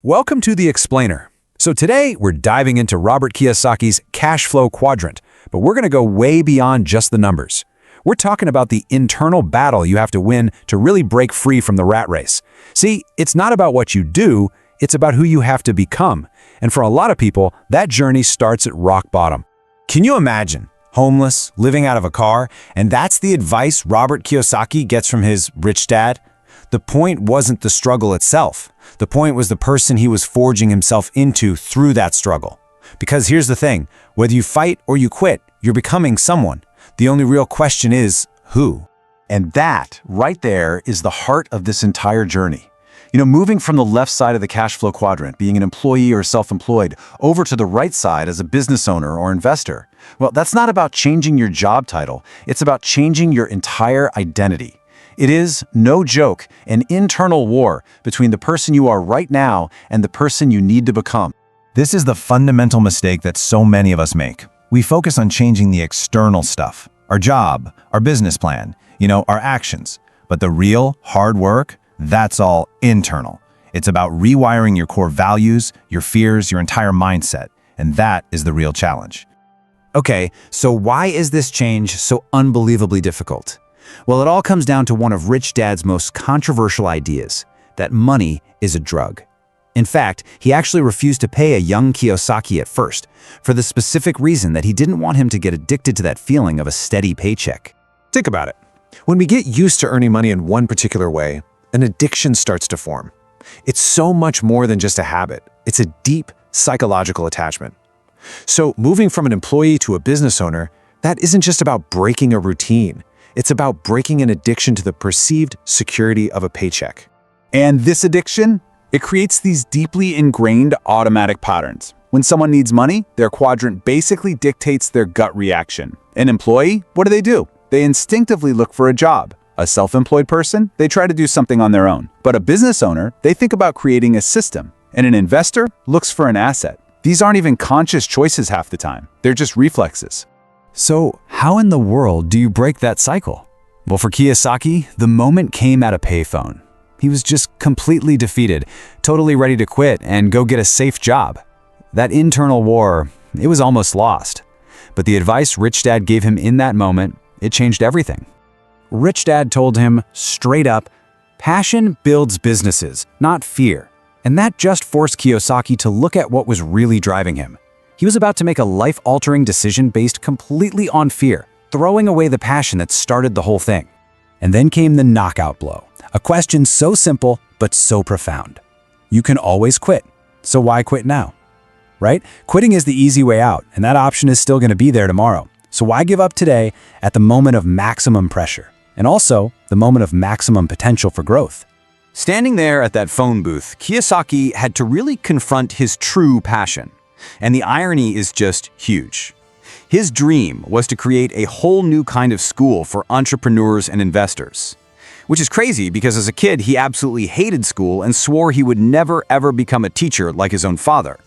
Welcome to The Explainer. So today, we're diving into Robert Kiyosaki's Cashflow Quadrant, but we're going to go way beyond just the numbers. We're talking about the internal battle you have to win to really break free from the rat race. See, it's not about what you do, it's about who you have to become. And for a lot of people, that journey starts at rock bottom. Can you imagine? Homeless, living out of a car, and that's the advice Robert Kiyosaki gets from his rich dad? The point wasn't the struggle itself. The point was the person he was forging himself into through that struggle. Because here's the thing, whether you fight or you quit, you're becoming someone. The only real question is, who? And that, right there, is the heart of this entire journey. Moving from the left side of the cash flow quadrant, being an employee or self-employed, over to the right side as a business owner or investor. Well, that's not about changing your job title. It's about changing your entire identity. It is, no joke, an internal war between the person you are right now and the person you need to become. This is the fundamental mistake that so many of us make. We focus on changing the external stuff, our job, our business plan, our actions. But the real hard work, that's all internal. It's about rewiring your core values, your fears, your entire mindset. And that is the real challenge. Okay, so why is this change so unbelievably difficult? Well, it all comes down to one of Rich Dad's most controversial ideas, that money is a drug. In fact, he actually refused to pay a young Kiyosaki at first, for the specific reason that he didn't want him to get addicted to that feeling of a steady paycheck. Think about it. When we get used to earning money in one particular way, an addiction starts to form. It's so much more than just a habit. It's a deep psychological attachment. So moving from an employee to a business owner, that isn't just about breaking a routine. It's about breaking an addiction to the perceived security of a paycheck. And this addiction, it creates these deeply ingrained automatic patterns. When someone needs money, their quadrant basically dictates their gut reaction. An employee, what do? They instinctively look for a job. A self-employed person, they try to do something on their own. But a business owner, they think about creating a system. And an investor looks for an asset. These aren't even conscious choices half the time. They're just reflexes. So how in the world do you break that cycle? Well, for Kiyosaki, the moment came at a payphone. He was just completely defeated, totally ready to quit and go get a safe job. That internal war, it was almost lost. But the advice Rich Dad gave him in that moment, it changed everything. Rich Dad told him, straight up, passion builds businesses, not fear. And that just forced Kiyosaki to look at what was really driving him. He was about to make a life-altering decision based completely on fear, throwing away the passion that started the whole thing. And then came the knockout blow, a question so simple but so profound. You can always quit, so why quit now? Right? Quitting is the easy way out, and that option is still going to be there tomorrow. So why give up today at the moment of maximum pressure, and also the moment of maximum potential for growth? Standing there at that phone booth, Kiyosaki had to really confront his true passion. And the irony is just huge. His dream was to create a whole new kind of school for entrepreneurs and investors. Which is crazy because as a kid, he absolutely hated school and swore he would never ever become a teacher like his own father.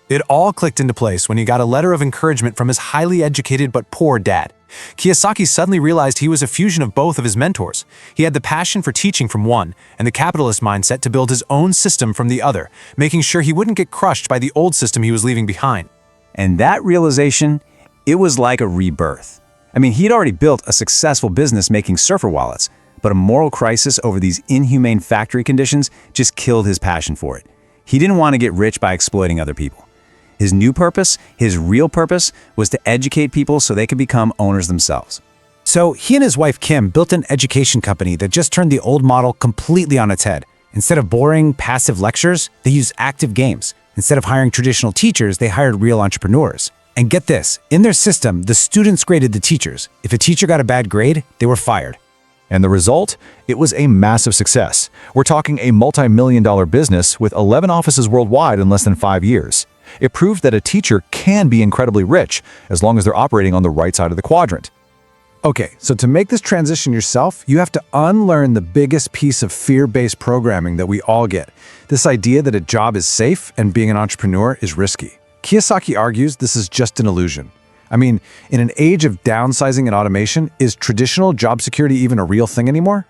It all clicked into place when he got a letter of encouragement from his highly educated but poor dad. Kiyosaki suddenly realized he was a fusion of both of his mentors. He had the passion for teaching from one and the capitalist mindset to build his own system from the other, making sure he wouldn't get crushed by the old system he was leaving behind. And that realization, it was like a rebirth. He'd already built a successful business making surfer wallets, but a moral crisis over these inhumane factory conditions just killed his passion for it. He didn't want to get rich by exploiting other people. His new purpose, his real purpose, was to educate people so they could become owners themselves. So he and his wife Kim built an education company that just turned the old model completely on its head. Instead of boring, passive lectures, they used active games. Instead of hiring traditional teachers, they hired real entrepreneurs. And get this, in their system, the students graded the teachers. If a teacher got a bad grade, they were fired. And the result? It was a massive success. We're talking a multi-million-dollar business with 11 offices worldwide in less than 5 years. It proved that a teacher can be incredibly rich as long as they're operating on the right side of the quadrant. Okay, so to make this transition yourself, you have to unlearn the biggest piece of fear-based programming that we all get. This idea that a job is safe and being an entrepreneur is risky. Kiyosaki argues this is just an illusion. In an age of downsizing and automation, is traditional job security even a real thing anymore?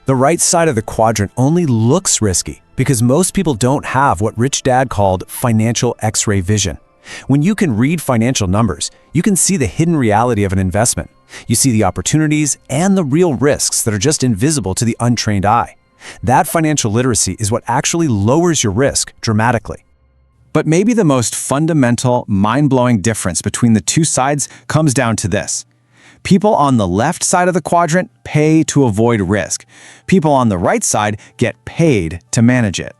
The right side of the quadrant only looks risky because most people don't have what Rich Dad called financial X-ray vision. When you can read financial numbers, you can see the hidden reality of an investment. You see the opportunities and the real risks that are just invisible to the untrained eye. That financial literacy is what actually lowers your risk dramatically. But maybe the most fundamental, mind-blowing difference between the two sides comes down to this. People on the left side of the quadrant pay to avoid risk. People on the right side get paid to manage it.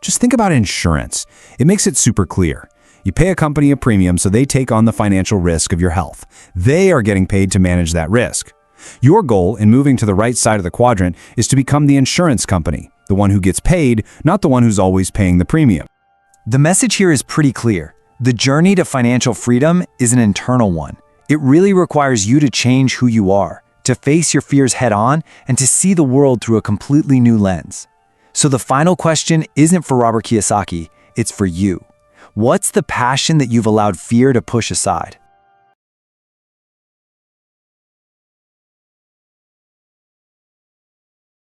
Just think about insurance. It makes it super clear. You pay a company a premium so they take on the financial risk of your health. They are getting paid to manage that risk. Your goal in moving to the right side of the quadrant is to become the insurance company, the one who gets paid, not the one who's always paying the premium. The message here is pretty clear. The journey to financial freedom is an internal one. It really requires you to change who you are, to face your fears head on, and to see the world through a completely new lens. So the final question isn't for Robert Kiyosaki, it's for you. What's the passion that you've allowed fear to push aside?